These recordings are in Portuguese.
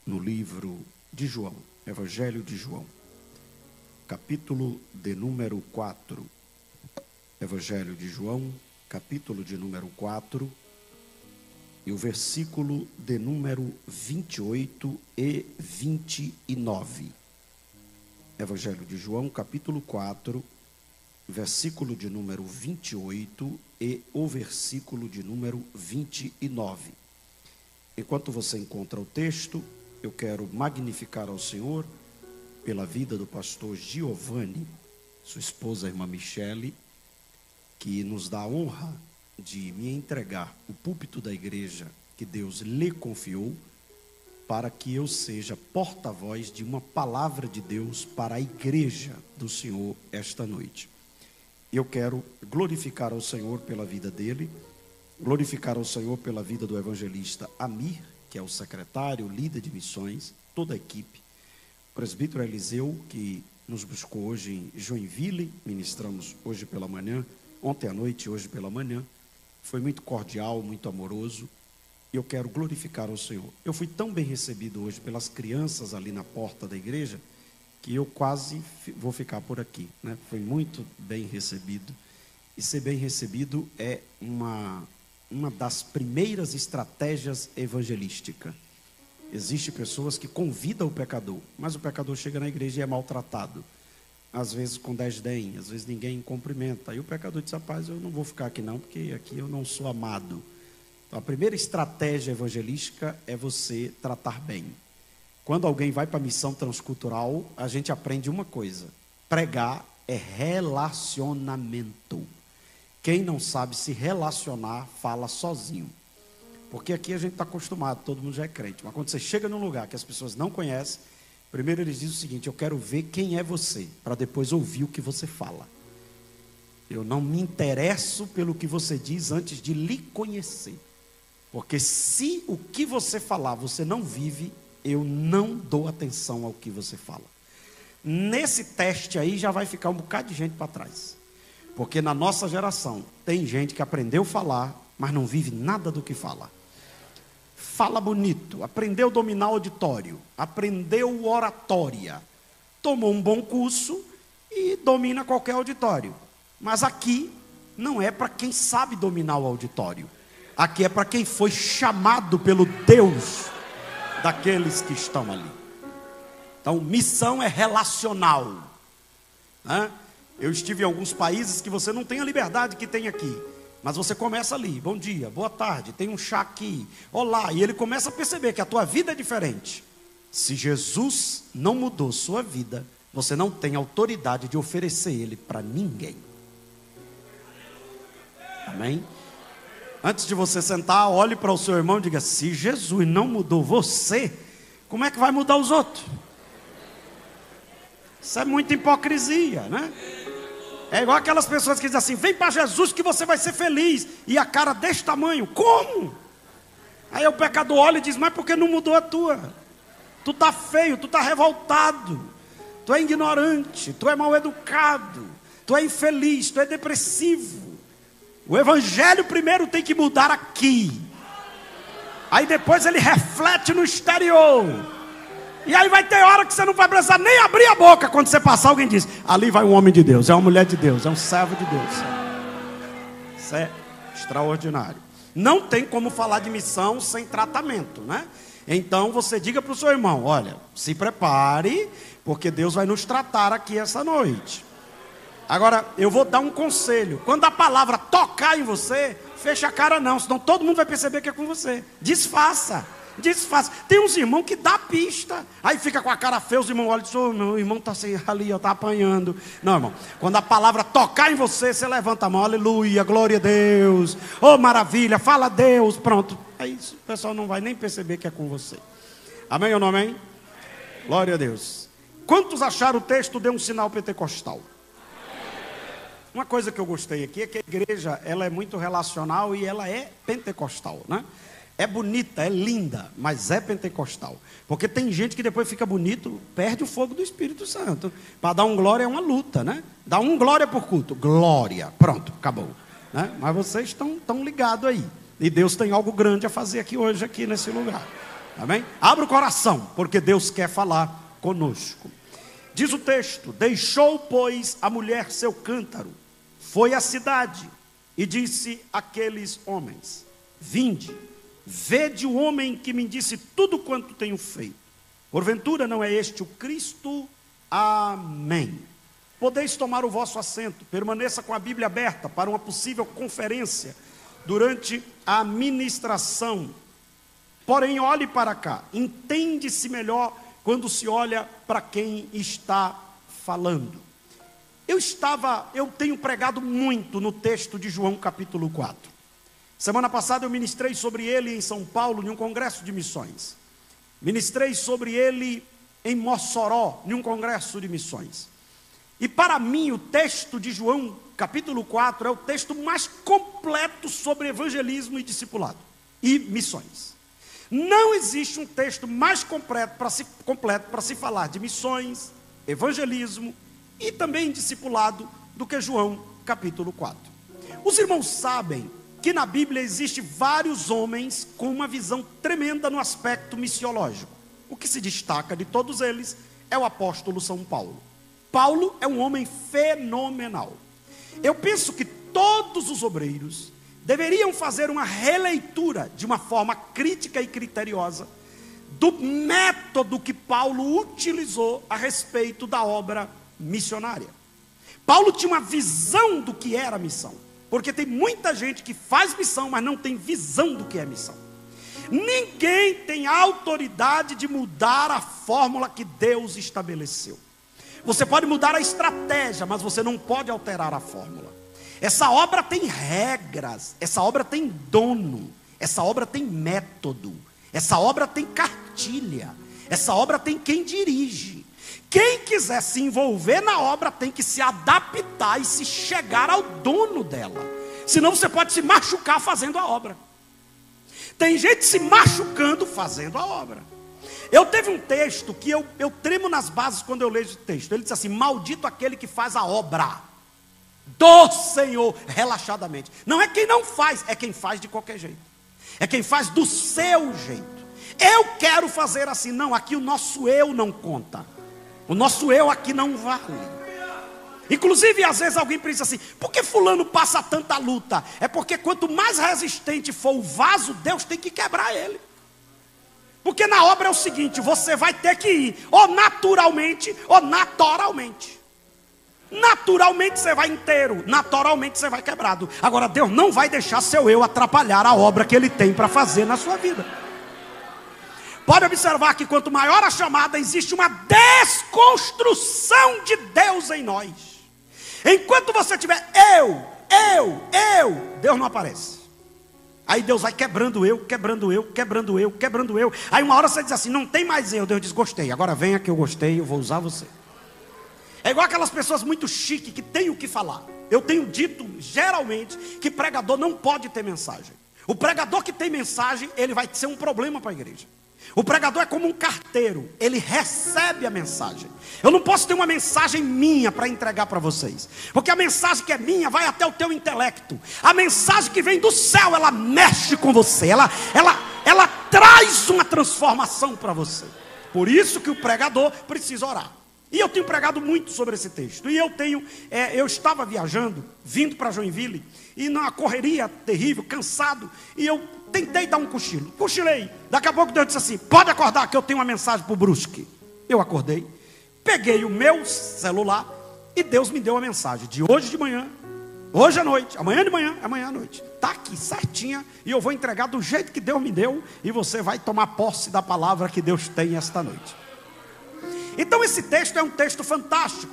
no livro de João, Evangelho de João, capítulo de número 4. Evangelho de João, capítulo de número 4, e o versículo de número 28 e 29. Evangelho de João, capítulo 4, versículo de número 28 e o versículo de número 29. Enquanto você encontra o texto, eu quero magnificar ao Senhor pela vida do pastor Giovanni, sua esposa, a irmã Michele, que nos dá a honra de me entregar o púlpito da igreja que Deus lhe confiou, para que eu seja porta-voz de uma palavra de Deus para a igreja do Senhor esta noite. Eu quero glorificar ao Senhor pela vida dele, glorificar ao Senhor pela vida do evangelista Amir, que é o secretário, líder de missões, toda a equipe, o presbítero Eliseu, que nos buscou hoje em Joinville, ministramos hoje pela manhã, ontem à noite e hoje pela manhã, foi muito cordial, muito amoroso, e eu quero glorificar ao Senhor. Eu fui tão bem recebido hoje pelas crianças ali na porta da igreja, que eu quase vou ficar por aqui, né? Foi muito bem recebido, e ser bem recebido é uma das primeiras estratégias evangelísticas. Existem pessoas que convidam o pecador, mas o pecador chega na igreja e é maltratado, às vezes com desdém, às vezes ninguém cumprimenta, aí o pecador diz: rapaz, eu não vou ficar aqui não, porque aqui eu não sou amado. Então a primeira estratégia evangelística é você tratar bem. Quando alguém vai para a missão transcultural, a gente aprende uma coisa: pregar é relacionamento. Quem não sabe se relacionar, fala sozinho. Porque aqui a gente está acostumado, todo mundo já é crente. Mas quando você chega num lugar que as pessoas não conhecem, primeiro eles dizem o seguinte: eu quero ver quem é você, para depois ouvir o que você fala. Eu não me interesso pelo que você diz antes de lhe conhecer. Porque se o que você falar você não vive, eu não dou atenção ao que você fala. Nesse teste aí já vai ficar um bocado de gente para trás. Porque na nossa geração tem gente que aprendeu a falar, mas não vive nada do que fala. Fala bonito, aprendeu a dominar auditório, aprendeu oratória, tomou um bom curso e domina qualquer auditório. Mas aqui não é para quem sabe dominar o auditório. Aqui é para quem foi chamado pelo Deus daqueles que estão ali. Então, missão é relacional, né? Eu estive em alguns países que você não tem a liberdade que tem aqui, mas você começa ali: bom dia, boa tarde, tem um chá aqui, olá, e ele começa a perceber que a tua vida é diferente. Se Jesus não mudou sua vida, você não tem autoridade de oferecer ele para ninguém. Amém? Antes de você sentar, olhe para o seu irmão e diga: se Jesus não mudou você, como é que vai mudar os outros? Isso é muita hipocrisia, né? É igual aquelas pessoas que dizem assim: vem para Jesus que você vai ser feliz, e a cara desse tamanho, como? Aí o pecador olha e diz: mas por que não mudou a tua? Tu está feio, tu está revoltado, tu é ignorante, tu é mal educado, tu é infeliz, tu é depressivo. O evangelho primeiro tem que mudar aqui, aí depois ele reflete no exterior. E aí vai ter hora que você não vai precisar nem abrir a boca. Quando você passar, alguém diz: ali vai um homem de Deus, é uma mulher de Deus, é um servo de Deus. Isso é extraordinário. Não tem como falar de missão sem tratamento, né? Então você diga para o seu irmão: olha, se prepare, porque Deus vai nos tratar aqui essa noite. Agora, eu vou dar um conselho: quando a palavra tocar em você, fecha a cara não, senão todo mundo vai perceber que é com você. Disfarça. Tem uns irmãos que dá pista, aí fica com a cara feia, os irmãos olham e dizem: oh, meu irmão está assim, ali, está apanhando. Não, irmão, quando a palavra tocar em você, você levanta a mão: aleluia, glória a Deus, oh maravilha, fala a Deus, pronto. Aí o pessoal não vai nem perceber que é com você. Amém ou não amém? Glória a Deus. Quantos acharam o texto de um sinal pentecostal? Uma coisa que eu gostei aqui é que a igreja, ela é muito relacional e ela é pentecostal, né? É bonita, é linda, mas é pentecostal. Porque tem gente que depois fica bonito, perde o fogo do Espírito Santo. Para dar um glória é uma luta, né? Dá um glória por culto. Glória, pronto, acabou, né? Mas vocês estão ligados aí. E Deus tem algo grande a fazer aqui hoje, aqui nesse lugar. Amém? Abra o coração, porque Deus quer falar conosco. Diz o texto: deixou, pois, a mulher seu cântaro, foi à cidade e disse àqueles homens: vinde, vede o homem que me disse tudo quanto tenho feito. Porventura não é este o Cristo? Amém. Podeis tomar o vosso assento, permaneça com a Bíblia aberta para uma possível conferência durante a ministração. Porém, olhe para cá, entende-se melhor quando se olha para quem está falando. Eu tenho pregado muito no texto de João capítulo 4. Semana passada eu ministrei sobre ele em São Paulo, em um congresso de missões. Ministrei sobre ele em Mossoró, em um congresso de missões. E para mim o texto de João capítulo 4 é o texto mais completo sobre evangelismo e discipulado e missões. Não existe um texto mais completo para se falar de missões, evangelismo e também discipulado do que João capítulo 4. Os irmãos sabem que na Bíblia existe vários homens com uma visão tremenda no aspecto missiológico. O que se destaca de todos eles é o apóstolo São Paulo. Paulo é um homem fenomenal. Eu penso que todos os obreiros deveriam fazer uma releitura de uma forma crítica e criteriosa do método que Paulo utilizou a respeito da obra missionária. Paulo tinha uma visão do que era missão, porque tem muita gente que faz missão, mas não tem visão do que é missão. Ninguém tem autoridade de mudar a fórmula que Deus estabeleceu. Você pode mudar a estratégia, mas você não pode alterar a fórmula. Essa obra tem regras, essa obra tem dono, essa obra tem método, essa obra tem cartilha, essa obra tem quem dirige. Quem quiser se envolver na obra tem que se adaptar e se chegar ao dono dela. Senão você pode se machucar fazendo a obra. Tem gente se machucando fazendo a obra. Eu teve um texto que eu tremo nas bases quando eu leio esse texto. Ele diz assim: maldito aquele que faz a obra do Senhor relaxadamente. Não é quem não faz, é quem faz de qualquer jeito. É quem faz do seu jeito. Eu quero fazer assim. Não, aqui o nosso eu não conta. O nosso eu aqui não vale. Inclusive, às vezes alguém pensa assim: por que fulano passa tanta luta? É porque quanto mais resistente for o vaso, Deus tem que quebrar ele. Porque na obra é o seguinte: você vai ter que ir ou naturalmente ou naturalmente. Naturalmente você vai inteiro, naturalmente você vai quebrado. Agora Deus não vai deixar seu eu atrapalhar a obra que Ele tem para fazer na sua vida. Pode observar que quanto maior a chamada, existe uma desconstrução de Deus em nós. Enquanto você tiver Deus não aparece. Aí Deus vai quebrando eu. Aí uma hora você diz assim: não tem mais eu. Deus diz: gostei, agora venha que eu gostei, eu vou usar você. É igual aquelas pessoas muito chiques que têm o que falar. Eu tenho dito geralmente que pregador não pode ter mensagem. O pregador que tem mensagem, ele vai ser um problema para a igreja. O pregador é como um carteiro, ele recebe a mensagem. Eu não posso ter uma mensagem minha para entregar para vocês, porque a mensagem que é minha vai até o teu intelecto. A mensagem que vem do céu, ela mexe com você, ela traz uma transformação para você. Por isso que o pregador precisa orar. E eu tenho pregado muito sobre esse texto. E eu estava viajando, vindo para Joinville, e numa correria terrível, cansado, e eu tentei dar um cochilo. Cochilei. Daqui a pouco Deus disse assim: pode acordar que eu tenho uma mensagem para o Brusque. Eu acordei, peguei o meu celular e Deus me deu uma mensagem de hoje de manhã, hoje à noite, amanhã de manhã, amanhã à noite. Está aqui certinha e eu vou entregar do jeito que Deus me deu, e você vai tomar posse da palavra que Deus tem esta noite. Então esse texto é um texto fantástico,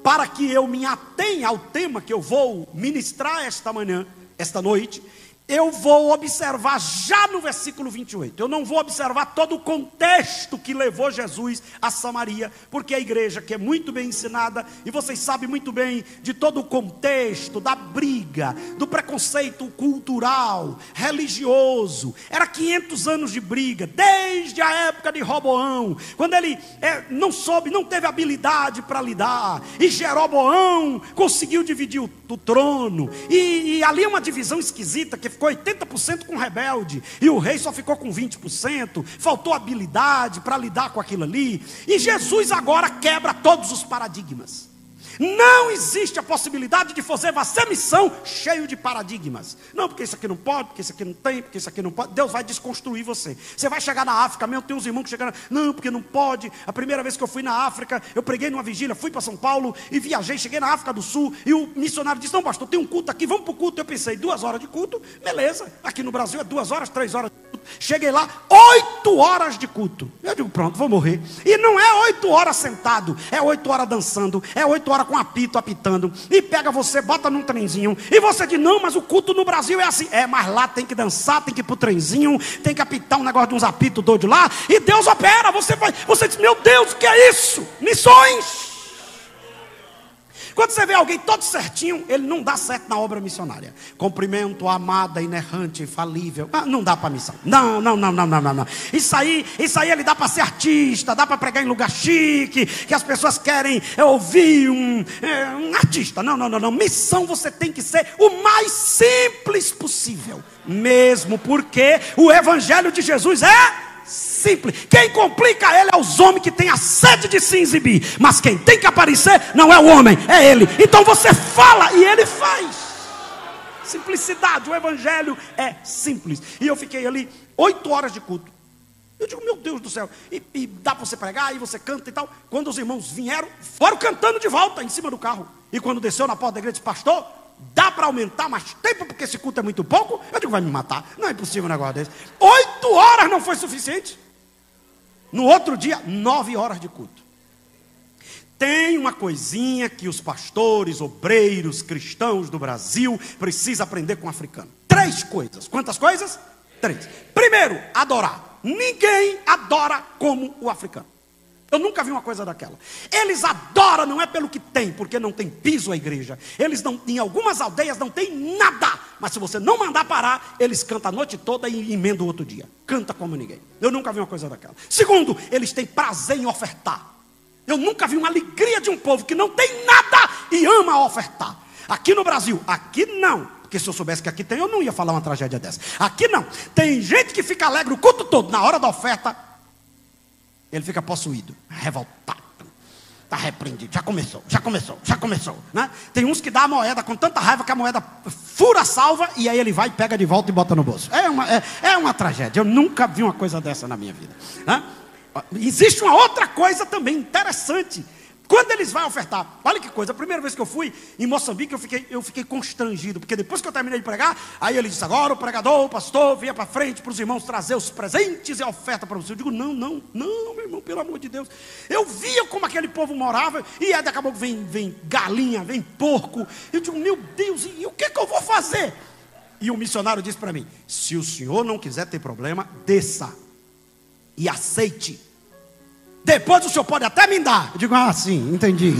para que eu me atenha ao tema que eu vou ministrar esta manhã, esta noite. Eu vou observar já no versículo 28. Eu não vou observar todo o contexto que levou Jesus a Samaria, porque a igreja que é muito bem ensinada, e vocês sabem muito bem de todo o contexto, da briga, do preconceito cultural, religioso. Era 500 anos de briga, desde a época de Roboão, quando ele não teve habilidade para lidar, e Jeroboão conseguiu dividir o trono, e ali é uma divisão esquisita, que ficou 80% com rebelde, e o rei só ficou com 20%, faltou habilidade para lidar com aquilo ali, e Jesus agora quebra todos os paradigmas. Não existe a possibilidade de fazer você missão cheio de paradigmas. Não, porque isso aqui não pode, porque isso aqui não tem, porque isso aqui não pode. Deus vai desconstruir você. Você vai chegar na África mesmo, tem uns irmãos que chegaram, não, porque não pode. A primeira vez que eu fui na África, eu preguei numa vigília, fui para São Paulo e viajei, cheguei na África do Sul, e o missionário disse, não, pastor, tem um culto aqui, vamos para o culto. Eu pensei, 2 horas de culto, beleza. Aqui no Brasil é 2 horas, 3 horas de culto. Cheguei lá, 8 horas de culto. Eu digo, pronto, vou morrer. E não é 8 horas sentado, é 8 horas dançando, é 8 horas com apito, apitando, e pega você, bota num trenzinho, e você diz, não, mas o culto no Brasil é assim. É, mas lá tem que dançar, tem que ir pro trenzinho, tem que apitar um negócio de uns apitos doidos lá, e Deus opera. Você diz, meu Deus, o que é isso? Missões. Quando você vê alguém todo certinho, ele não dá certo na obra missionária. Cumprimento a amada, inerrante, infalível. Não dá para missão. Não. Isso aí ele dá para ser artista, dá para pregar em lugar chique, que as pessoas querem ouvir um artista. Não. Missão você tem que ser o mais simples possível. Mesmo porque o evangelho de Jesus é simples. Quem complica ele é os homens que têm a sede de se exibir. Mas quem tem que aparecer não é o homem, é ele. Então você fala e ele faz. Simplicidade, o evangelho é simples. E eu fiquei ali 8 horas de culto. Eu digo, meu Deus do céu. E dá para você pregar, e você canta e tal. Quando os irmãos vieram, foram cantando de volta em cima do carro. E quando desceu na porta da igreja, disse, pastor, dá para aumentar mais tempo, porque esse culto é muito pouco? Eu digo, vai me matar. Não é impossível um negócio desse. 8 horas não foi suficiente. No outro dia, 9 horas de culto. Tem uma coisinha que os pastores, obreiros, cristãos do Brasil precisam aprender com o africano. 3 coisas. Quantas coisas? 3. Primeiro, adorar. Ninguém adora como o africano. Eu nunca vi uma coisa daquela. Eles adoram, não é pelo que tem, porque não tem piso a igreja. Eles não, em algumas aldeias não tem nada. Mas se você não mandar parar, eles cantam a noite toda e emendam o outro dia. Canta como ninguém. Eu nunca vi uma coisa daquela. Segundo, eles têm prazer em ofertar. Eu nunca vi uma alegria de um povo que não tem nada e ama ofertar. Aqui no Brasil, aqui não. Porque se eu soubesse que aqui tem, eu não ia falar uma tragédia dessa. Aqui não. Tem gente que fica alegre o culto todo. Na hora da oferta, ele fica possuído, revoltado, está repreendido, já começou, né? Tem uns que dá a moeda com tanta raiva que a moeda fura a salva, e aí ele vai, pega de volta e bota no bolso. É uma tragédia. Eu nunca vi uma coisa dessa na minha vida, né? Existe uma outra coisa também interessante. Quando eles vão ofertar, olha que coisa, a primeira vez que eu fui em Moçambique, eu fiquei constrangido, porque depois que eu terminei de pregar, aí ele disse, agora o pregador, o pastor, vinha para frente para os irmãos trazer os presentes e a oferta para você. Eu digo, não, meu irmão, pelo amor de Deus. Eu via como aquele povo morava, e aí daqui a pouco vem galinha, vem porco. Eu digo, meu Deus, e o que eu vou fazer? E o missionário disse para mim, se o senhor não quiser ter problema, desça e aceite. Depois o senhor pode até me dar. Eu digo, sim, entendi.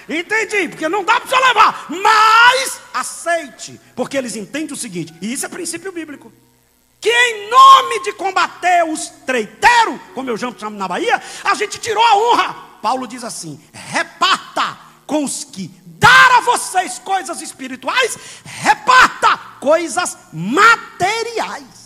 Entendi, porque não dá para o senhor levar. Mas aceite, porque eles entendem o seguinte, e isso é princípio bíblico, que em nome de combater os treiteiros, como eu chamo na Bahia, a gente tirou a honra. Paulo diz assim, reparta com os que dar a vocês coisas espirituais, reparta coisas materiais.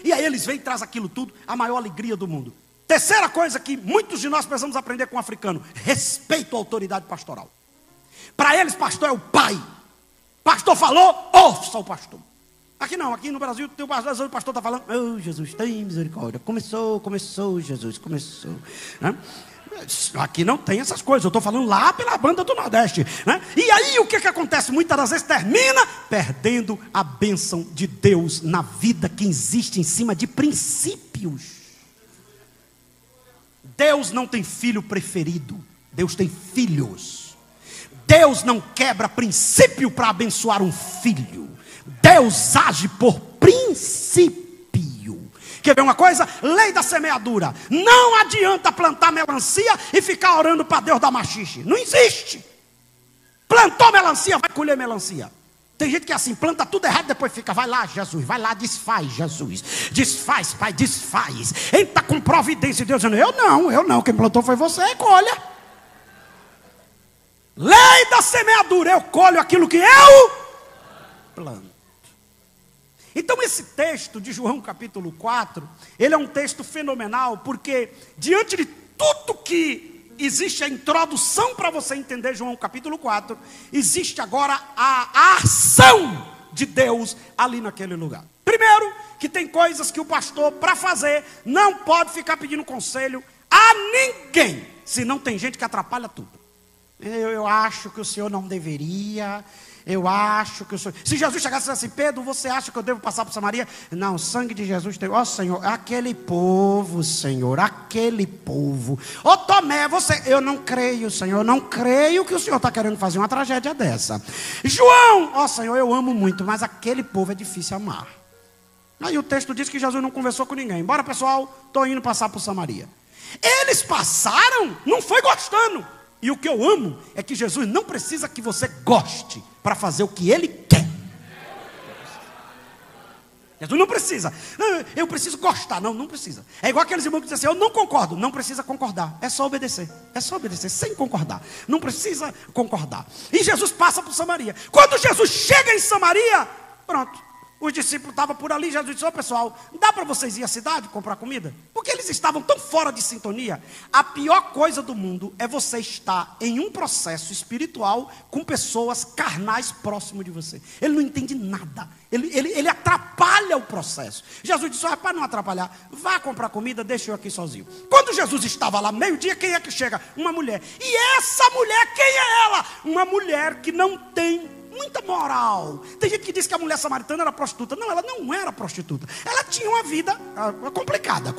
E aí eles vêm e trazem aquilo tudo, a maior alegria do mundo. Terceira coisa que muitos de nós precisamos aprender com o africano, respeito à autoridade pastoral. Para eles, pastor é o pai. Pastor falou, ouça o pastor. Aqui não, aqui no Brasil, o pastor está falando, oh Jesus, tem misericórdia. Começou, Jesus, começou. Né? Aqui não tem essas coisas, eu estou falando lá pela banda do Nordeste, né? E aí o que acontece? Muitas das vezes termina perdendo a bênção de Deus na vida que existe em cima de princípios. Deus não tem filho preferido, Deus tem filhos. Deus não quebra princípio para abençoar um filho. Deus age por princípio. Quer ver uma coisa? Lei da semeadura. Não adianta plantar melancia e ficar orando para Deus dar machixe. Não existe. Plantou melancia, vai colher melancia. Tem gente que é assim, planta tudo errado, depois fica, vai lá Jesus, vai lá, desfaz Jesus. Desfaz, pai, desfaz. Entra com providência. Deus dizendo, eu não, quem plantou foi você, colha. Lei da semeadura, eu colho aquilo que eu planto. Então esse texto de João capítulo 4, ele é um texto fenomenal, porque diante de tudo que existe a introdução para você entender João capítulo 4, existe agora a ação de Deus ali naquele lugar. Primeiro, que tem coisas que o pastor, para fazer, não pode ficar pedindo conselho a ninguém, senão tem gente que atrapalha tudo. Eu acho que o senhor não deveria, eu acho que o senhor... Se Jesus chegasse assim, Pedro, você acha que eu devo passar por Samaria? Não, o sangue de Jesus tem... Ó Senhor, aquele povo, Senhor, aquele povo. Ô Tomé, você... Eu não creio, Senhor, eu não creio que o senhor está querendo fazer uma tragédia dessa. João, ó Senhor, eu amo muito, mas aquele povo é difícil amar. Aí o texto diz que Jesus não conversou com ninguém. Bora pessoal, estou indo passar por Samaria. Eles passaram, não foi gostando. E o que eu amo é que Jesus não precisa que você goste para fazer o que Ele quer. Jesus não precisa. Eu preciso gostar. Não, não precisa. É igual aqueles irmãos que dizem assim, eu não concordo. Não precisa concordar. É só obedecer. É só obedecer, sem concordar. Não precisa concordar. E Jesus passa por Samaria. Quando Jesus chega em Samaria, pronto. Os discípulos estavam por ali, Jesus disse, ô pessoal, dá para vocês ir à cidade comprar comida? Porque eles estavam tão fora de sintonia. A pior coisa do mundo é você estar em um processo espiritual com pessoas carnais próximo de você. Ele não entende nada. Ele atrapalha o processo. Jesus disse, para não atrapalhar, vá comprar comida, deixa eu aqui sozinho. Quando Jesus estava lá, meio-dia, quem é que chega? Uma mulher. E essa mulher, quem é ela? Uma mulher que não tem muita moral. Tem gente que diz que a mulher samaritana era prostituta. Não, ela não era prostituta. Ela tinha uma vida complicada.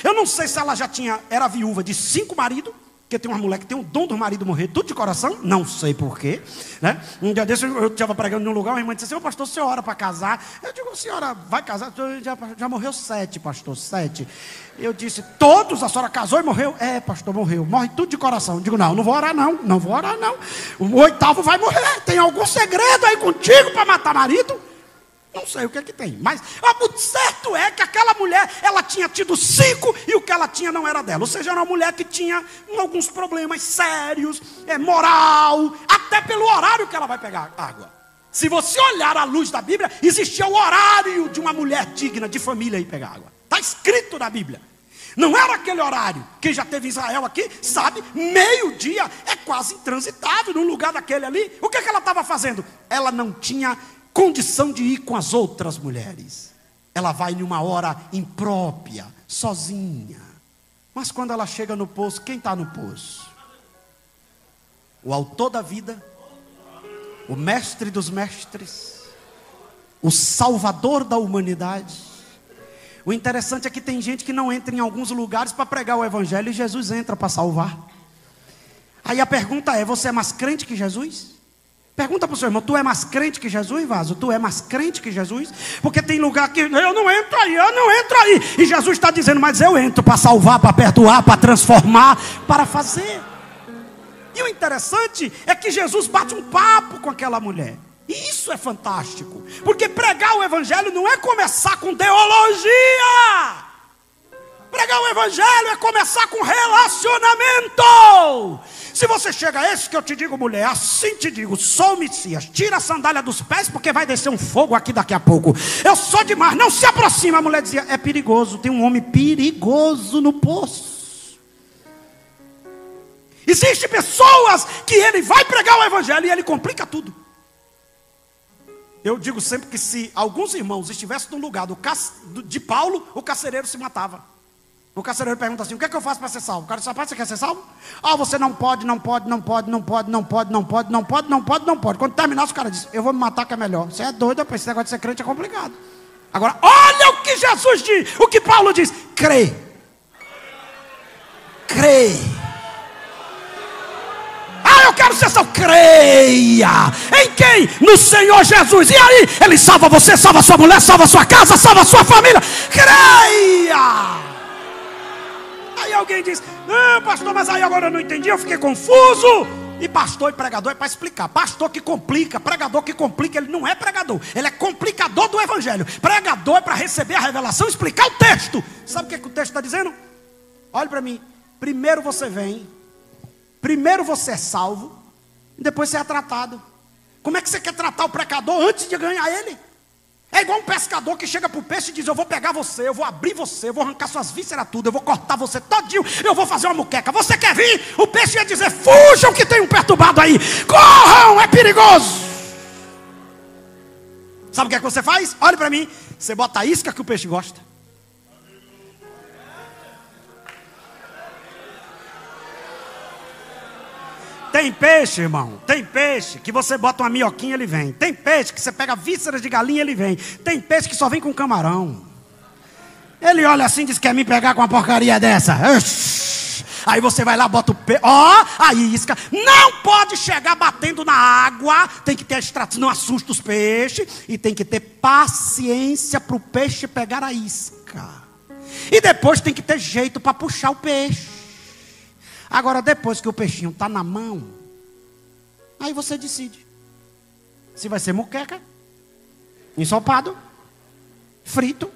Eu não sei se ela já era viúva de 5 maridos, porque tem uma mulher que tem o dom do marido morrer tudo de coração, não sei porquê, né? Um dia desse eu estava pregando em um lugar, uma irmã disse assim, ô pastor, você ora para casar? Eu digo, a senhora vai casar? Já morreu 7, pastor, 7. Eu disse, todos? A senhora casou e morreu? É, pastor, morreu. Morre tudo de coração. Eu digo, não vou orar não. O 8º vai morrer. Tem algum segredo aí contigo para matar marido? Não sei o que é que tem. Mas o certo é que aquela mulher, ela tinha tido 5 e o que ela tinha não era dela. Ou seja, era uma mulher que tinha alguns problemas sérios, moral, até pelo horário que ela vai pegar água. Se você olhar à luz da Bíblia, existia o horário de uma mulher digna de família ir pegar água. Está escrito na Bíblia. Não era aquele horário. Quem já teve em Israel aqui, sabe, meio-dia é quase intransitável num lugar daquele ali. O que ela estava fazendo? Ela não tinha condição de ir com as outras mulheres. Ela vai em uma hora imprópria, sozinha. Mas quando ela chega no poço, quem está no poço? O autor da vida, o mestre dos mestres, o salvador da humanidade. O interessante é que tem gente que não entra em alguns lugares para pregar o evangelho e Jesus entra para salvar. Aí a pergunta é, você é mais crente que Jesus? Pergunta para o seu irmão, tu é mais crente que Jesus, vaso? Tu é mais crente que Jesus? Porque tem lugar que eu não entro aí. E Jesus está dizendo, mas eu entro para salvar, para perdoar, para transformar, para fazer. E o interessante é que Jesus bate um papo com aquela mulher. E isso é fantástico. Porque pregar o evangelho não é começar com teologia. Pregar o evangelho é começar com relacionamento. Se você chega a esse que eu te digo, mulher, assim te digo, sou o Messias, tira a sandália dos pés porque vai descer um fogo aqui daqui a pouco. Eu sou demais, não se aproxima. A mulher dizia, é perigoso, tem um homem perigoso no poço. Existem pessoas que ele vai pregar o evangelho e ele complica tudo. Eu digo sempre que se alguns irmãos estivessem no lugar de Paulo, o carcereiro se matava. O carcereiro pergunta assim, o que é que eu faço para ser salvo? O cara diz, rapaz, você quer ser salvo? Você não pode. Quando terminasse, o cara diz, eu vou me matar que é melhor. Você é doido, rapaz, esse negócio de ser crente é complicado. Agora, olha o que Jesus diz, o que Paulo diz, crê. Eu quero ser salvo, creia. Em quem? No Senhor Jesus. E aí, Ele salva você, salva sua mulher, salva sua casa, salva sua família. Creia. Aí alguém diz, não pastor, mas aí agora eu não entendi, eu fiquei confuso. E pastor e pregador é para explicar. Pastor que complica, pregador que complica, ele não é pregador, ele é complicador do evangelho. Pregador é para receber a revelação, explicar o texto. Sabe o que o texto está dizendo? Olhe para mim, primeiro você vem, primeiro você é salvo, E depois você é tratado. Como é que você quer tratar o pecador antes de ganhar ele? É igual um pescador que chega para o peixe e diz: eu vou pegar você, eu vou abrir você, eu vou arrancar suas vísceras tudo, eu vou cortar você todinho, eu vou fazer uma muqueca. Você quer vir? O peixe ia dizer: fujam que tem um perturbado aí, corram, é perigoso. Sabe o que é que você faz? Olhe para mim, você bota a isca que o peixe gosta. Tem peixe, irmão, tem peixe que você bota uma minhoquinha, ele vem. Tem peixe que você pega vísceras de galinha, ele vem. Tem peixe que só vem com camarão. Ele olha assim e diz: quer me pegar com uma porcaria dessa? Aí você vai lá, bota o peixe, ó, a isca. Não pode chegar batendo na água. Tem que ter extrato, não assusta os peixes. E tem que ter paciência para o peixe pegar a isca. E depois tem que ter jeito para puxar o peixe. Agora, depois que o peixinho está na mão, aí você decide se vai ser muqueca, ensopado, frito,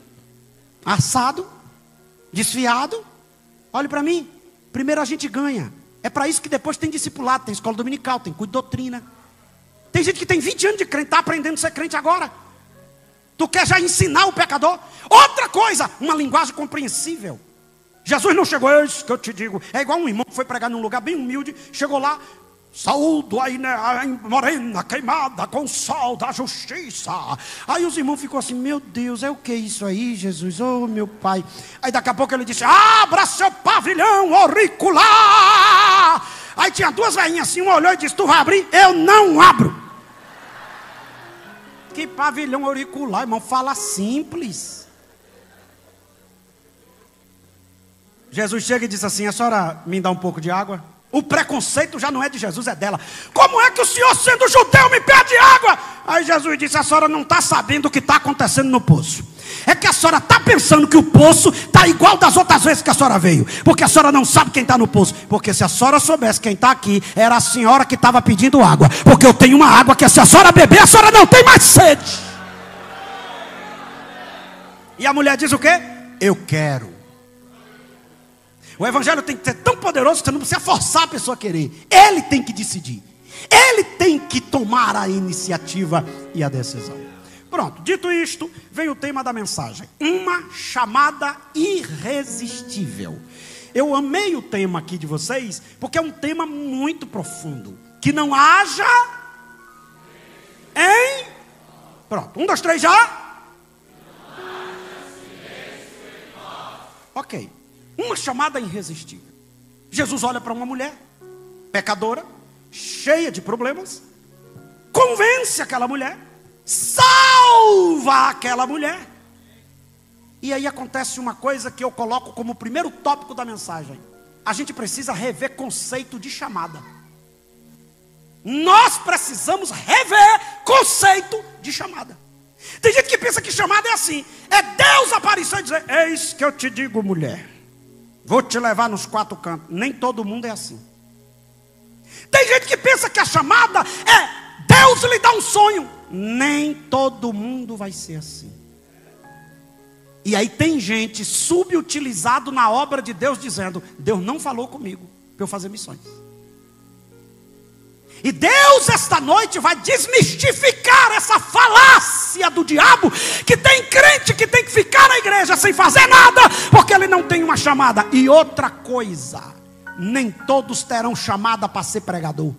assado, desfiado. Olhe para mim, primeiro a gente ganha. É para isso que depois tem discipulado, tem escola dominical, tem culto de doutrina. Tem gente que tem 20 anos de crente, está aprendendo a ser crente agora. Tu quer já ensinar o pecador? Outra coisa, uma linguagem compreensível. Jesus não chegou, é isso que eu te digo. É igual um irmão que foi pregar num lugar bem humilde. Chegou lá: saúdo aí, né, a morena queimada com o sol da justiça. Aí os irmãos ficou assim: meu Deus, é o que isso aí, Jesus? Oh, meu pai. Aí daqui a pouco ele disse: abra seu pavilhão auricular. Aí tinha duas velhinhas assim, uma olhou e disse: tu vai abrir? Eu não abro. Que pavilhão auricular, irmão, fala simples. Jesus chega e diz assim: a senhora me dá um pouco de água? O preconceito já não é de Jesus, é dela. Como é que o senhor, sendo judeu, me pede água? Aí Jesus disse: a senhora não está sabendo o que está acontecendo no poço. É que a senhora está pensando que o poço está igual das outras vezes que a senhora veio. Porque a senhora não sabe quem está no poço. Porque se a senhora soubesse quem está aqui, era a senhora que estava pedindo água. Porque eu tenho uma água que se a senhora beber, a senhora não tem mais sede. E a mulher diz o quê? Eu quero. O evangelho tem que ser tão poderoso que você não precisa forçar a pessoa a querer. Ele tem que decidir. Ele tem que tomar a iniciativa e a decisão. Pronto, dito isto, vem o tema da mensagem: uma chamada irresistível. Eu amei o tema aqui de vocês, porque é um tema muito profundo. Que não haja em... Pronto, 1, 2, 3 já? Ok. Uma chamada irresistível. Jesus olha para uma mulher pecadora, cheia de problemas, convence aquela mulher, salva aquela mulher. E aí acontece uma coisa que eu coloco como primeiro tópico da mensagem: a gente precisa rever conceito de chamada. Nós precisamos rever conceito de chamada. Tem gente que pensa que chamada é assim: é Deus aparecer e dizer: eis que eu te digo, mulher, vou te levar nos 4 cantos. Nem todo mundo é assim. Tem gente que pensa que a chamada é Deus lhe dá um sonho. Nem todo mundo vai ser assim. E aí tem gente subutilizado na obra de Deus, dizendo: Deus não falou comigo para eu fazer missões. E Deus esta noite vai desmistificar essa falácia do diabo, que tem crente que tem que ficar na igreja sem fazer nada, porque ele não tem uma chamada. E outra coisa: nem todos terão chamada para ser pregador,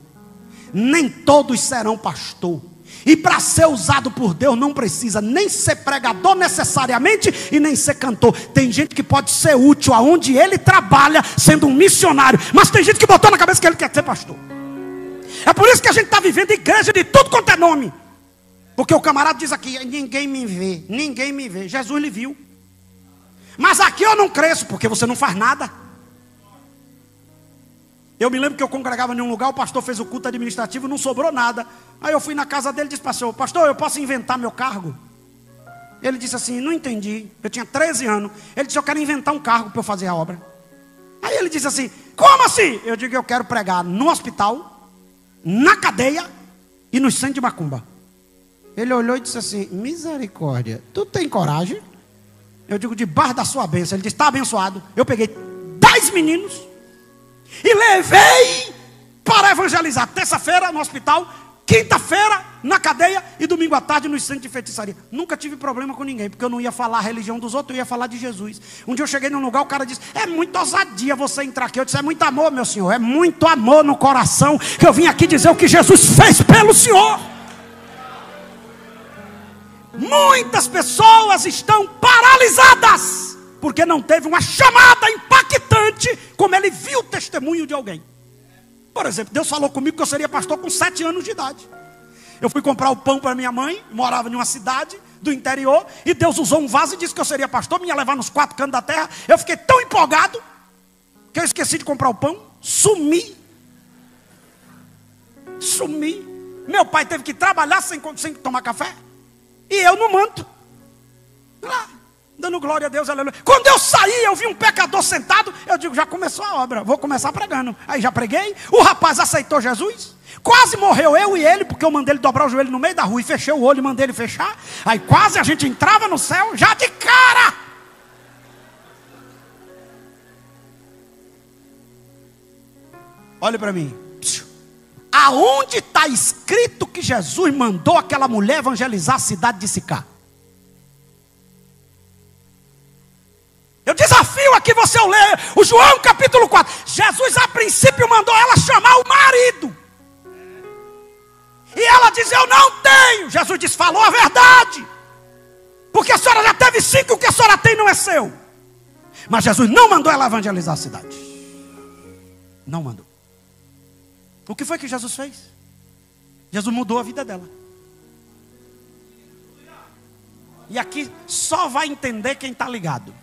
nem todos serão pastor. E para ser usado por Deus não precisa nem ser pregador necessariamente e nem ser cantor. Tem gente que pode ser útil aonde ele trabalha, sendo um missionário, mas tem gente que botou na cabeça que ele quer ser pastor. É por isso que a gente está vivendo igreja de tudo quanto é nome. Porque o camarada diz aqui: ninguém me vê, ninguém me vê. Jesus lhe viu. Mas aqui eu não cresço, porque você não faz nada. Eu me lembro que eu congregava em um lugar, o pastor fez o culto administrativo, não sobrou nada. Aí eu fui na casa dele e disse: pastor, eu posso inventar meu cargo? Ele disse assim: não entendi. Eu tinha 13 anos. Ele disse: eu quero inventar um cargo para eu fazer a obra. Aí ele disse assim: como assim? Eu digo: eu quero pregar no hospital, na cadeia e no centro de macumba. Ele olhou e disse assim: misericórdia, tu tem coragem? Eu digo: debaixo da sua bênção. Ele disse: está abençoado. Eu peguei 10 meninos e levei para para evangelizar. Terça-feira no hospital, quinta-feira na cadeia e domingo à tarde no centro de feitiçaria. Nunca tive problema com ninguém, porque eu não ia falar a religião dos outros, eu ia falar de Jesus. Um dia eu cheguei num lugar, o cara disse: é muito ousadia você entrar aqui. Eu disse: é muito amor, meu senhor, é muito amor no coração, que eu vim aqui dizer o que Jesus fez pelo senhor. Muitas pessoas estão paralisadas, porque não teve uma chamada impactante, como ele viu o testemunho de alguém. Por exemplo, Deus falou comigo que eu seria pastor com 7 anos de idade. Eu fui comprar o pão para minha mãe, morava em uma cidade do interior, e Deus usou um vaso e disse que eu seria pastor, me ia levar nos 4 cantos da terra. Eu fiquei tão empolgado, que eu esqueci de comprar o pão, sumi. Meu pai teve que trabalhar sem tomar café, e eu no manto, lá, dando glória a Deus, aleluia. Quando eu saí, eu vi um pecador sentado. Eu digo: já começou a obra, vou começar pregando. Aí já preguei, o rapaz aceitou Jesus. Quase morreu eu e ele, porque eu mandei ele dobrar o joelho no meio da rua e fechei o olho e mandei ele fechar. Aí quase a gente entrava no céu, já de cara. Olhe para mim. Aonde está escrito que Jesus mandou aquela mulher evangelizar a cidade de Sicá? Eu desafio aqui você a ler o João capítulo 4. Jesus a princípio mandou ela chamar o marido. E ela diz: eu não tenho. Jesus disse: falou a verdade, porque a senhora já teve 5 e o que a senhora tem não é seu. Mas Jesus não mandou ela evangelizar a cidade. Não mandou. O que foi que Jesus fez? Jesus mudou a vida dela. E aqui só vai entender quem está ligado.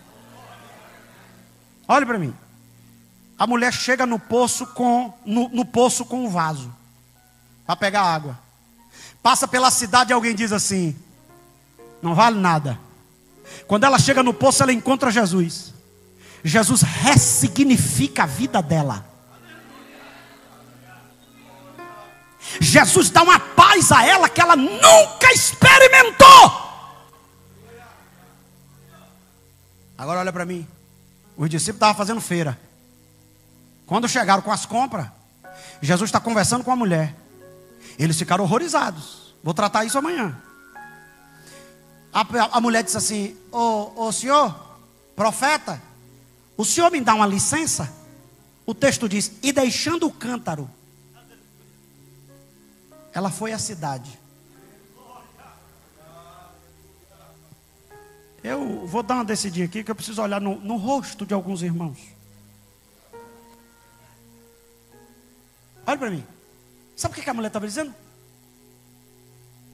Olhe para mim. A mulher chega no poço com o vaso para pegar água. Passa pela cidade e alguém diz assim: não vale nada. Quando ela chega no poço, ela encontra Jesus. Jesus ressignifica a vida dela. Jesus dá uma paz a ela que ela nunca experimentou. Agora olha para mim. Os discípulos estavam fazendo feira. Quando chegaram com as compras, Jesus está conversando com a mulher. Eles ficaram horrorizados. Vou tratar isso amanhã. A mulher disse assim: ô senhor, profeta, o senhor me dá uma licença? O texto diz: e deixando o cântaro, ela foi à cidade. Eu vou dar uma descidinha aqui, que eu preciso olhar no rosto de alguns irmãos. Olha para mim. Sabe o que a mulher estava dizendo?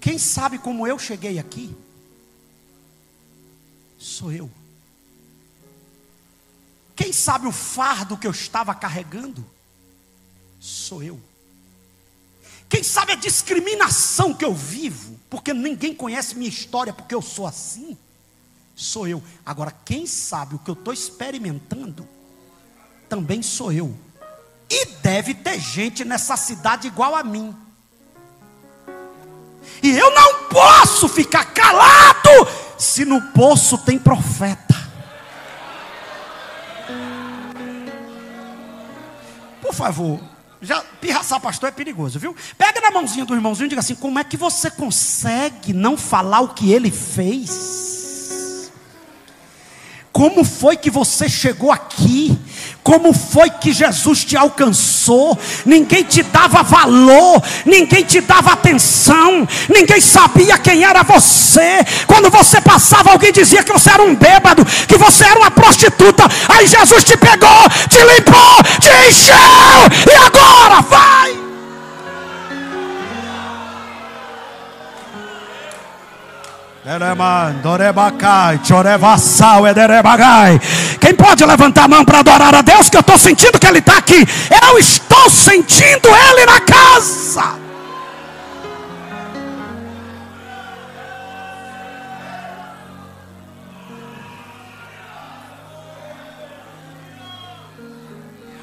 Quem sabe como eu cheguei aqui? Sou eu. Quem sabe o fardo que eu estava carregando? Sou eu. Quem sabe a discriminação que eu vivo, porque ninguém conhece minha história, porque eu sou assim? Sou eu. Agora, quem sabe o que eu estou experimentando, também sou eu. E deve ter gente nessa cidade igual a mim. E eu não posso ficar calado, se no poço tem profeta. Por favor, já pirraçar pastor é perigoso, viu? Pega na mãozinha do irmãozinho e diga assim: como é que você consegue não falar o que ele fez? Como foi que você chegou aqui? Como foi que Jesus te alcançou? Ninguém te dava valor, ninguém te dava atenção, ninguém sabia quem era você. Quando você passava, alguém dizia que você era um bêbado, que você era uma prostituta. Aí Jesus te pegou, te limpou, te encheu, e agora vai! Quem pode levantar a mão para adorar a Deus? Que eu estou sentindo que Ele está aqui. Eu estou sentindo Ele na casa.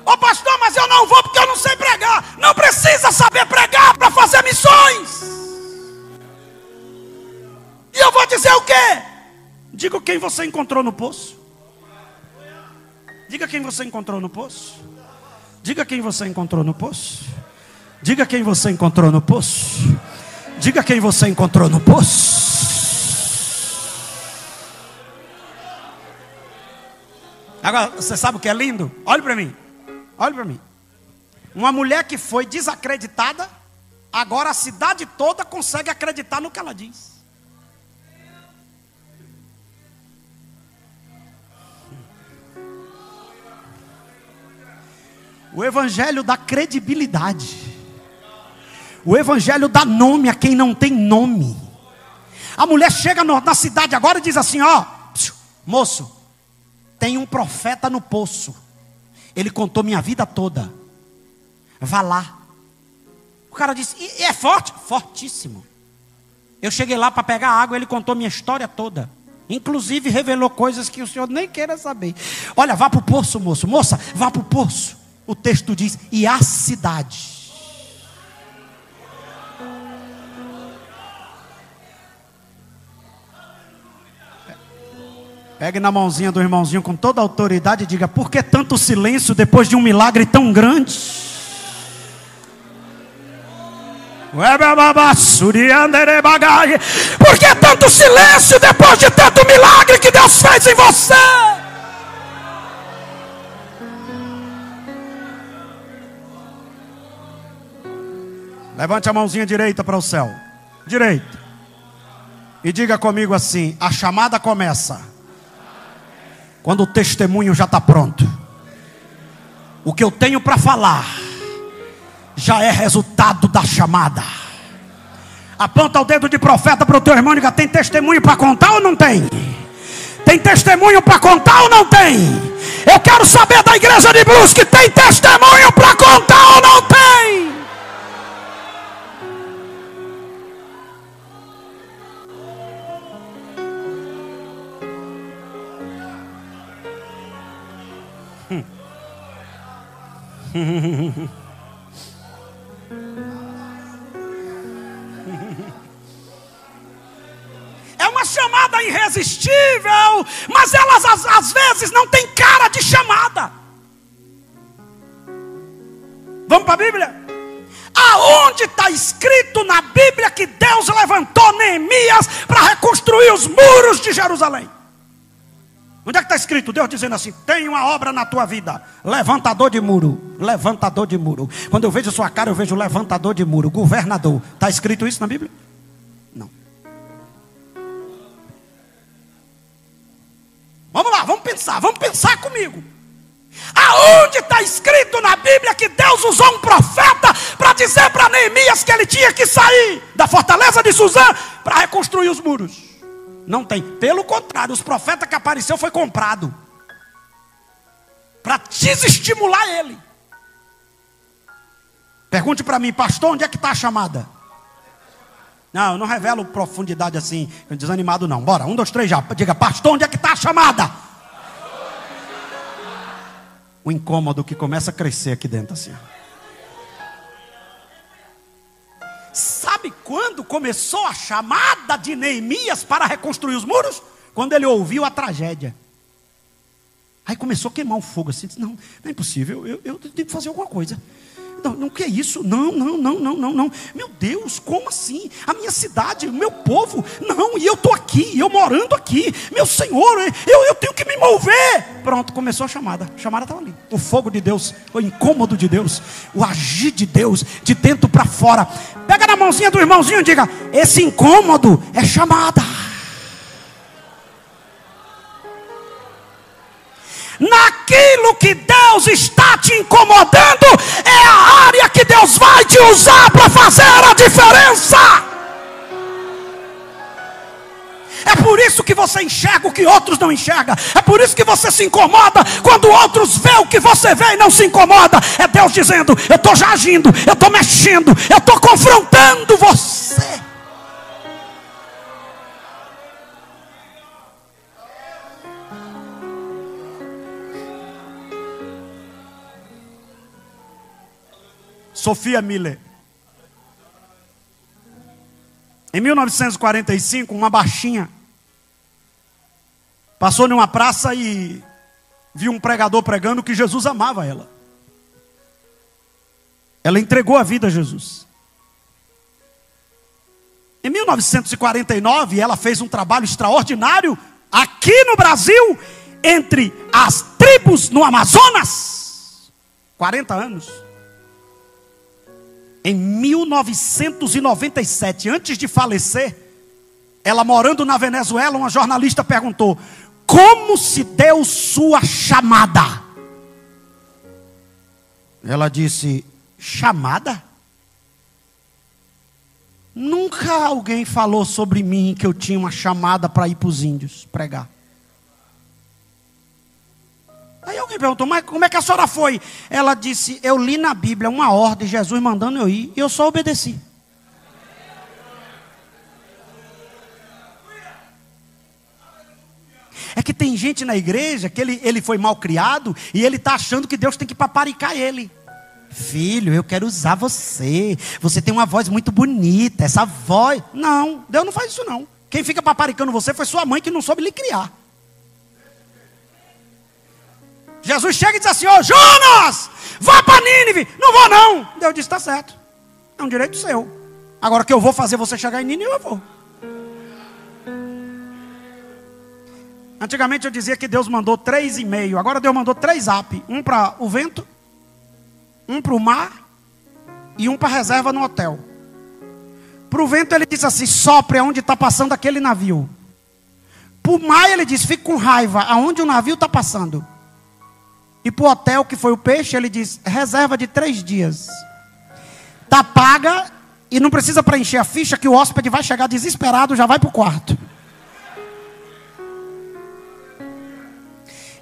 Ô pastor, mas eu não vou porque eu não sei pregar. Não precisa saber pregar para fazer missões. E eu vou dizer o quê? Diga quem você encontrou no poço. Diga quem você encontrou no poço. Diga quem você encontrou no poço. Diga quem você encontrou no poço. Diga quem você encontrou no poço. Agora, você sabe o que é lindo? Olhe para mim. Olhe para mim. Uma mulher que foi desacreditada, agora a cidade toda consegue acreditar no que ela diz. O evangelho dá credibilidade. O evangelho dá nome a quem não tem nome. A mulher chega na cidade agora e diz assim: ó, moço, tem um profeta no poço. Ele contou minha vida toda. Vá lá. O cara disse: e é forte? Fortíssimo. Eu cheguei lá para pegar água, ele contou minha história toda. Inclusive revelou coisas que o senhor nem queira saber. Olha, vá para o poço, moço. Moça, vá para o poço. O texto diz: e a cidade. Pegue na mãozinha do irmãozinho com toda a autoridade e diga: por que tanto silêncio depois de um milagre tão grande? Por que tanto silêncio depois de tanto milagre que Deus fez em você? Levante a mãozinha direita para o céu. Direita. E diga comigo assim: a chamada começa quando o testemunho já está pronto. O que eu tenho para falar já é resultado da chamada. Aponta o dedo de profeta para o teu irmão e diga: tem testemunho para contar ou não tem? Tem testemunho para contar ou não tem? Eu quero saber da igreja de Brusque: tem testemunho para contar ou não tem? É uma chamada irresistível, mas elas às vezes não têm cara de chamada. Vamos para a Bíblia? Aonde está escrito na Bíblia que Deus levantou Neemias para reconstruir os muros de Jerusalém? Onde é que está escrito? Deus dizendo assim: tem uma obra na tua vida, levantador de muro. Levantador de muro. Quando eu vejo a sua cara, eu vejo levantador de muro, governador. Está escrito isso na Bíblia? Não. Vamos lá, vamos pensar comigo. Aonde está escrito na Bíblia que Deus usou um profeta para dizer para Neemias que ele tinha que sair da fortaleza de Suzã para reconstruir os muros? Não tem. Pelo contrário, os profetas que apareceu foi comprado para desestimular ele. Pergunte para mim: pastor, onde é que está a chamada? Não, eu não revelo profundidade assim, desanimado não. Bora, 1, 2, 3 já. Diga: pastor, onde é que está a chamada? O incômodo que começa a crescer aqui dentro assim. Sabe quando começou a chamada de Neemias para reconstruir os muros? Quando ele ouviu a tragédia. Aí começou a queimar um fogo assim. Disse: não é impossível, eu tenho que fazer alguma coisa. Não, que é isso? Não. Meu Deus, como assim? A minha cidade, o meu povo. Não, e eu estou aqui, eu morando aqui. Meu Senhor, eu tenho que me mover. Pronto, começou a chamada. A chamada estava ali. O fogo de Deus, o incômodo de Deus, o agir de Deus, de dentro para fora. Pega na mãozinha do irmãozinho e diga: esse incômodo é chamada. Naquilo que Deus está te incomodando, é a área que Deus vai te usar para fazer a diferença. É por isso que você enxerga o que outros não enxergam. É por isso que você se incomoda quando outros vê o que você vê e não se incomoda. É Deus dizendo: eu estou já agindo, eu estou mexendo, eu estou confrontando você. Sophia Miller. Em 1945, uma baixinha passou numa praça e viu um pregador pregando que Jesus amava ela. Ela entregou a vida a Jesus. Em 1949, ela fez um trabalho extraordinário aqui no Brasil, entre as tribos no Amazonas. 40 anos. Em 1997, antes de falecer, ela morando na Venezuela, uma jornalista perguntou: como se deu sua chamada? Ela disse: chamada? Nunca alguém falou sobre mim que eu tinha uma chamada para ir para os índios pregar. Aí alguém perguntou: mas como é que a senhora foi? Ela disse: eu li na Bíblia uma ordem, Jesus mandando eu ir, e eu só obedeci. É que tem gente na igreja que ele foi mal criado e ele está achando que Deus tem que paparicar ele. Filho, eu quero usar você. Você tem uma voz muito bonita. Essa voz... Não, Deus não faz isso não. Quem fica paparicando você foi sua mãe que não soube lhe criar. Jesus chega e diz assim: ô Jonas, vá para Nínive. Não vou não. Deus disse: está certo, é um direito seu. Agora que eu vou fazer você chegar em Nínive, eu vou. Antigamente eu dizia que Deus mandou 3,5. Agora Deus mandou 3 zap. Um para o vento, um para o mar e um para a reserva no hotel. Para o vento ele disse assim: sopre aonde está passando aquele navio. Para o mar ele disse: fique com raiva aonde o navio está passando. E para o hotel, que foi o peixe, ele diz: reserva de 3 dias. Está paga e não precisa preencher a ficha, que o hóspede vai chegar desesperado, já vai para o quarto.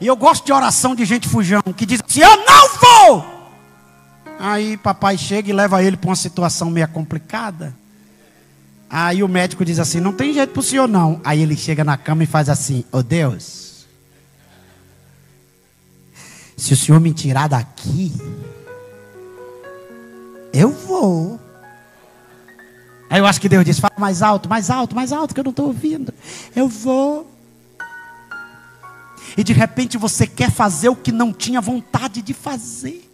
E eu gosto de oração de gente fujão, que diz assim: eu não vou. Aí papai chega e leva ele para uma situação meio complicada. Aí o médico diz assim: não tem jeito para o senhor não. Aí ele chega na cama e faz assim: ô Deus, se o senhor me tirar daqui, eu vou. Aí eu acho que Deus diz: fala mais alto, mais alto, mais alto, que eu não estou ouvindo. Eu vou. E de repente você quer fazer o que não tinha vontade de fazer.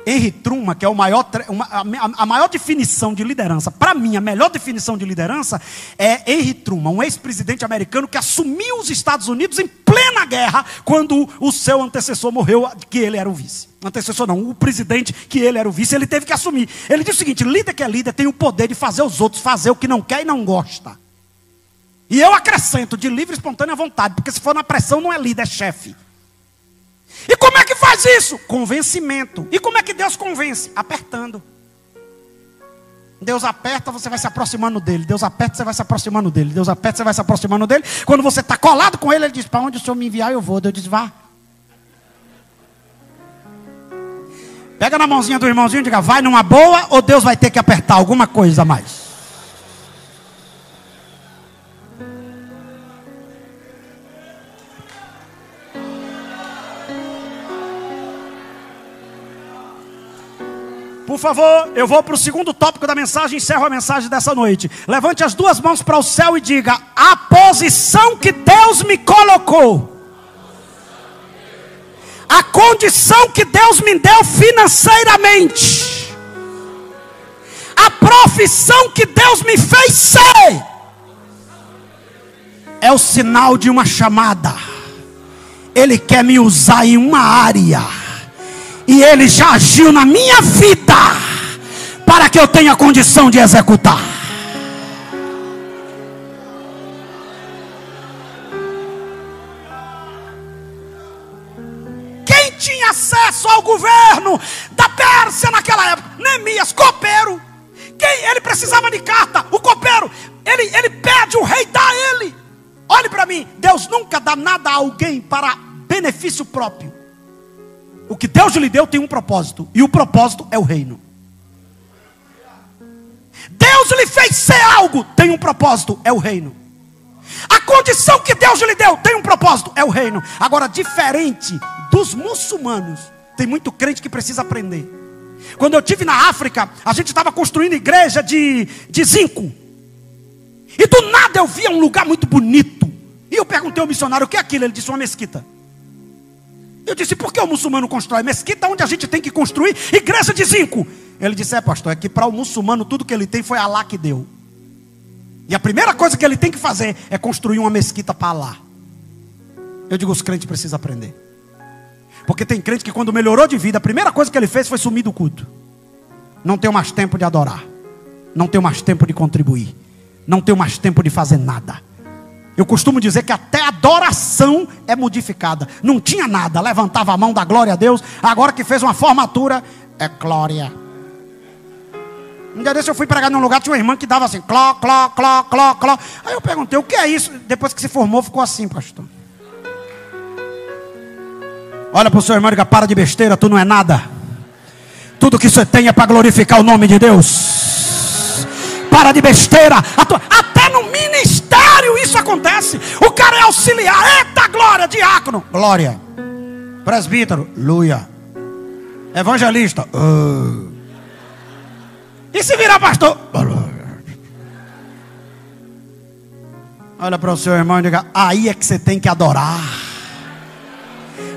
Henry Truman, que é a maior definição de liderança, para mim a melhor definição de liderança é Henry Truman, um ex-presidente americano que assumiu os Estados Unidos em plena guerra, quando o seu antecessor morreu, que ele era o vice. Antecessor não, o presidente, que ele era o vice, ele teve que assumir. Ele disse o seguinte: líder que é líder tem o poder de fazer os outros fazer o que não quer e não gosta. E eu acrescento: de livre e espontânea vontade, porque se for na pressão não é líder, é chefe. E como é que faz isso? Convencimento. E como é que Deus convence? Apertando. Deus aperta, você vai se aproximando dele. Deus aperta, você vai se aproximando dele. Deus aperta, você vai se aproximando dele. Quando você está colado com ele, ele diz: para onde o senhor me enviar eu vou. Deus diz: vá. Pega na mãozinha do irmãozinho e diga: vai numa boa, ou Deus vai ter que apertar alguma coisa a mais. Por favor, eu vou para o segundo tópico da mensagem, encerro a mensagem dessa noite. Levante as 2 mãos para o céu e diga: a posição que Deus me colocou, a condição que Deus me deu financeiramente, a profissão que Deus me fez ser, é o sinal de uma chamada. Ele quer me usar em uma área, e Ele já agiu na minha vida, para que eu tenha condição de executar. Quem tinha acesso ao governo da Pérsia naquela época? Neemias, copeiro. Ele precisava de carta. O copeiro, ele pede, o rei dá a ele. Olhe para mim, Deus nunca dá nada a alguém para benefício próprio. O que Deus lhe deu tem um propósito, e o propósito é o reino. Deus lhe fez ser algo, tem um propósito, é o reino. A condição que Deus lhe deu tem um propósito, é o reino. Agora, diferente dos muçulmanos, tem muito crente que precisa aprender. Quando eu estive na África, a gente estava construindo igreja de zinco, e do nada eu via um lugar muito bonito, e eu perguntei ao missionário: o que é aquilo? Ele disse: uma mesquita. Eu disse, por que o muçulmano constrói mesquita onde a gente tem que construir igreja de zinco? Ele disse, pastor, é que para o muçulmano tudo que ele tem foi Alá que deu. E a primeira coisa que ele tem que fazer é construir uma mesquita para Alá. Eu digo, os crentes precisam aprender. Porque tem crente que quando melhorou de vida, a primeira coisa que ele fez foi sumir do culto. Não tenho mais tempo de adorar. Não tenho mais tempo de contribuir. Não tenho mais tempo de fazer nada. Eu costumo dizer que até a adoração é modificada. Não tinha nada, levantava a mão, da glória a Deus. Agora que fez uma formatura, é glória. Um dia desse eu fui pregar num lugar, tinha uma irmã que dava assim, cló, cló, cló, cló, cló. Aí eu perguntei, o que é isso? Depois que se formou, ficou assim, pastor. Olha para o seu irmão e diga, para de besteira, tu não é nada. Tudo que você tem é para glorificar o nome de Deus. Para de besteira. Até no ministério isso acontece. O cara é auxiliar. Eita glória, diácono. Glória. Presbítero. Luia. Evangelista. E se virar pastor? Olha para o seu irmão e diga, aí é que você tem que adorar.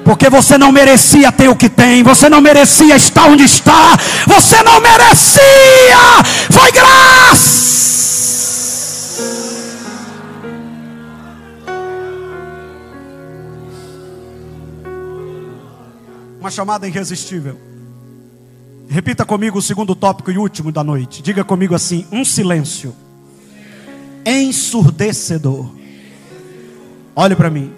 Porque você não merecia ter o que tem. Você não merecia estar onde está. Você não merecia. Foi graça. Uma chamada irresistível. Repita comigo o segundo tópico e último da noite. Diga comigo assim, um silêncio ensurdecedor. Olhe para mim.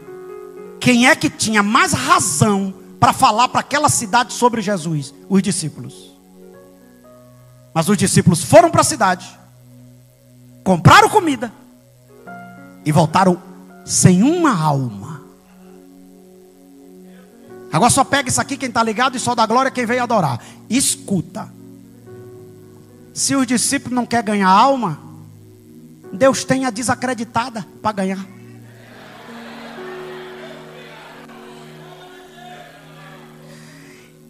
Quem é que tinha mais razão para falar para aquela cidade sobre Jesus? Os discípulos. Mas os discípulos foram para a cidade, compraram comida e voltaram sem uma alma. Agora só pega isso aqui quem está ligado e só dá glória quem veio adorar. Escuta. Se os discípulos não querem ganhar alma, Deus tem a desacreditada para ganhar.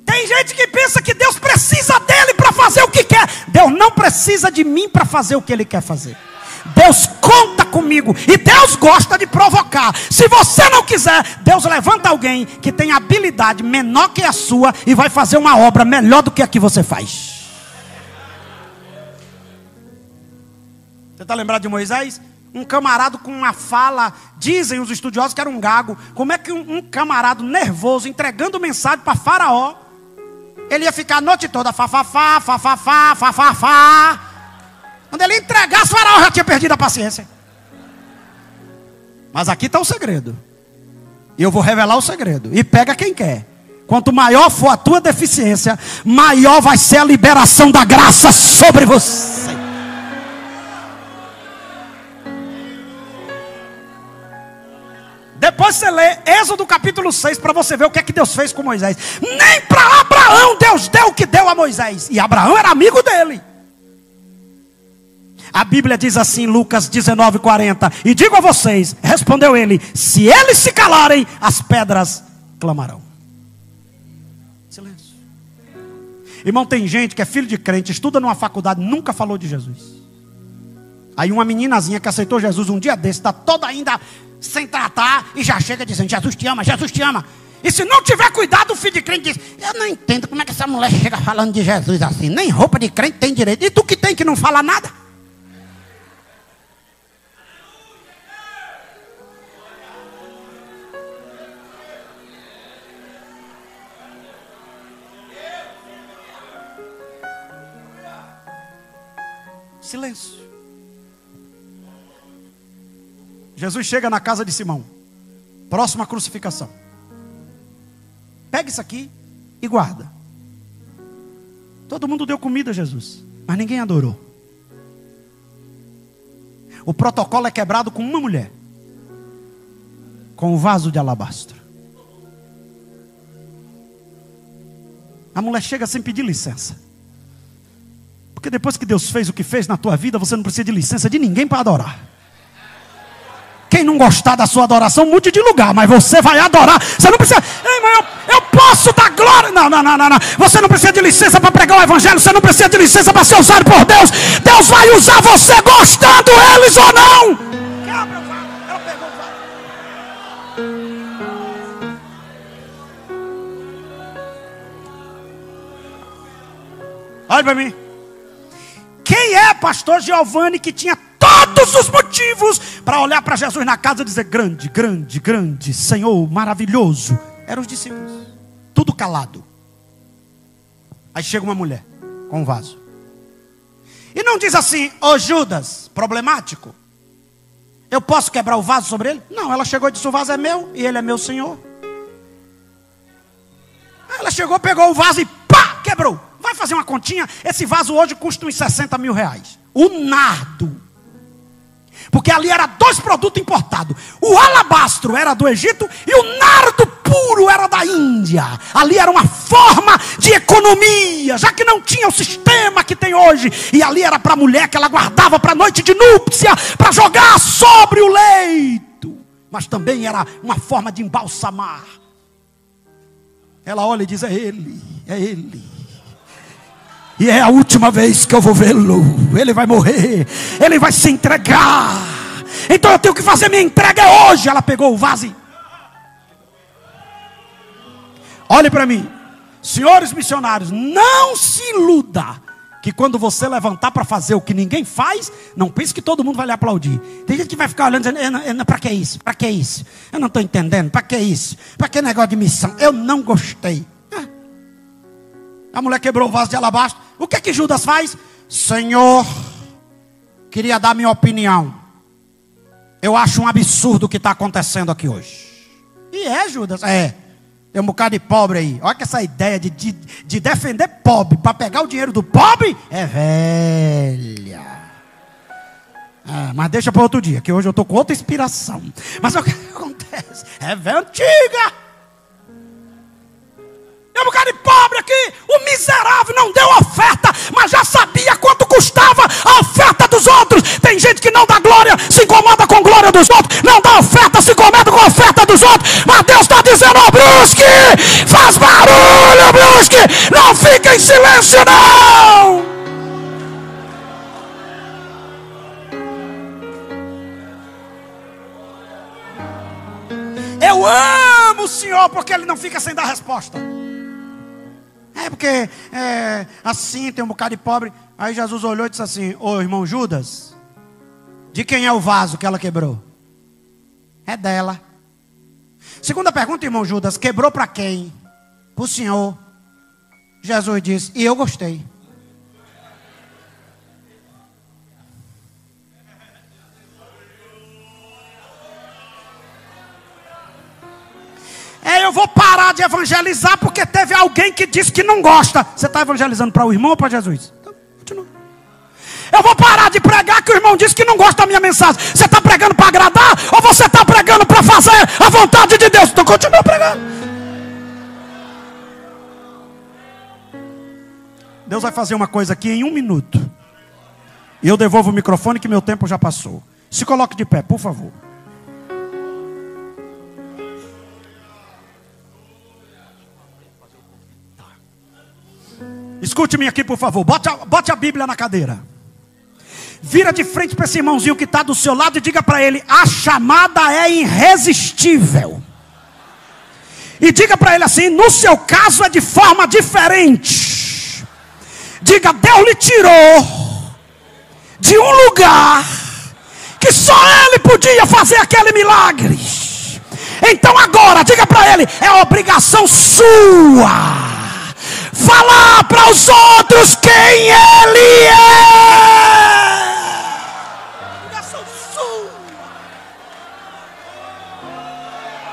Tem gente que pensa que Deus precisa dele para fazer o que quer. Deus não precisa de mim para fazer o que ele quer fazer. Deus conta comigo. E Deus gosta de provocar. Se você não quiser, Deus levanta alguém que tem habilidade menor que a sua e vai fazer uma obra melhor do que a que você faz. Você está lembrado de Moisés? Um camarada com uma fala, dizem os estudiosos que era um gago. Como é que um camarada nervoso, entregando mensagem para Faraó, ele ia ficar a noite toda, fafafá, fafafá, fafafá. Quando ele entregasse, o Faraó já tinha perdido a paciência. Mas aqui está o segredo. E eu vou revelar o segredo. E pega quem quer. Quanto maior for a tua deficiência, maior vai ser a liberação da graça sobre você. Depois você lê Êxodo capítulo 6 para você ver o que é que Deus fez com Moisés. Nem para Abraão Deus deu o que deu a Moisés. E Abraão era amigo dele. A Bíblia diz assim, Lucas 19:40. E digo a vocês, respondeu ele, se eles se calarem, as pedras clamarão. Silêncio. Irmão, tem gente que é filho de crente, estuda numa faculdade, nunca falou de Jesus. Aí uma meninazinha que aceitou Jesus um dia desse, está toda ainda sem tratar, e já chega dizendo, Jesus te ama, Jesus te ama. E se não tiver cuidado, o filho de crente diz, eu não entendo como é que essa mulher chega falando de Jesus assim. Nem roupa de crente tem direito. E tu que tem que não fala nada? Silêncio. Jesus chega na casa de Simão, próximo à crucificação. Pega isso aqui e guarda. Todo mundo deu comida a Jesus, mas ninguém adorou. O protocolo é quebrado com uma mulher, com um vaso de alabastro. A mulher chega sem pedir licença. Porque depois que Deus fez o que fez na tua vida, você não precisa de licença de ninguém para adorar. Quem não gostar da sua adoração, mude de lugar, mas você vai adorar. Você não precisa, ei, mas eu posso dar glória. Não. Você não precisa de licença para pregar o evangelho. Você não precisa de licença para ser usado por Deus. Deus vai usar você gostando eles ou não. Ela pegou o vaso. Olha para mim. Quem é pastor Giovanni que tinha todos os motivos para olhar para Jesus na casa e dizer: grande, grande, grande, Senhor, maravilhoso? Eram os discípulos, tudo calado. Aí chega uma mulher com um vaso e não diz assim: ô Judas, problemático, eu posso quebrar o vaso sobre ele? Não, ela chegou e disse: o vaso é meu e ele é meu Senhor. Ela chegou, pegou o vaso e pá, quebrou. Vai fazer uma continha, esse vaso hoje custa uns 60 mil reais. O nardo, porque ali era 2 produtos importados. O alabastro era do Egito e o nardo puro era da Índia. Ali era uma forma de economia, já que não tinha o sistema que tem hoje. E ali era para a mulher que ela guardava para a noite de núpcia, para jogar sobre o leito. Mas também era uma forma de embalsamar. Ela olha e diz: é ele, é ele. E é a última vez que eu vou vê-lo. Ele vai morrer, ele vai se entregar. Então eu tenho que fazer minha entrega hoje. Ela pegou o vaso e... Olhe para mim, senhores missionários, não se iluda que quando você levantar para fazer o que ninguém faz, não pense que todo mundo vai lhe aplaudir. Tem gente que vai ficar olhando dizendo: para que isso? Para que isso? Eu não estou entendendo, para que isso? Para que negócio de missão? Eu não gostei. A mulher quebrou o vaso de alabastro. O que Judas faz? Senhor, queria dar minha opinião. Eu acho um absurdo o que está acontecendo aqui hoje. E é, Judas, é. Tem um bocado de pobre aí. Olha que essa ideia de defender pobre para pegar o dinheiro do pobre é velha. Mas deixa para outro dia, que hoje eu estou com outra inspiração. Mas o que acontece? É velha antiga. Tem um bocado de pobre aqui. O miserável não deu oferta, mas já sabia quanto custava a oferta dos outros. Tem gente que não dá glória, se incomoda com a glória dos outros. Não dá oferta, se incomoda com a oferta dos outros. Mas Deus está dizendo: ó, Brusque, faz barulho, Brusque. Não fica em silêncio, não. Eu amo o Senhor porque Ele não fica sem dar resposta. É porque assim tem um bocado de pobre. Aí Jesus olhou e disse assim: ô irmão Judas, de quem é o vaso que ela quebrou? É dela. Segunda pergunta, irmão Judas: quebrou para quem? Para o Senhor. Jesus disse: e eu gostei. Eu vou parar de evangelizar porque teve alguém que disse que não gosta. Você está evangelizando para o irmão ou para Jesus? Então, continua. Eu vou parar de pregar que o irmão disse que não gosta da minha mensagem. Você está pregando para agradar ou você está pregando para fazer a vontade de Deus? Então continua pregando. Deus vai fazer uma coisa aqui em 1 minuto. E eu devolvo o microfone que meu tempo já passou. Se coloque de pé, por favor. Escute-me aqui, por favor. Bote a Bíblia na cadeira. Vira de frente para esse irmãozinho que está do seu lado e diga para ele: a chamada é irresistível. E diga para ele assim: no seu caso é de forma diferente. Diga: Deus lhe tirou de um lugar que só Ele podia fazer aquele milagre. Então agora, diga para ele: é obrigação sua falar para os outros quem Ele é. Obrigação sua.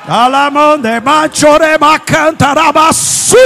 Alamande machorema cantarabassuria.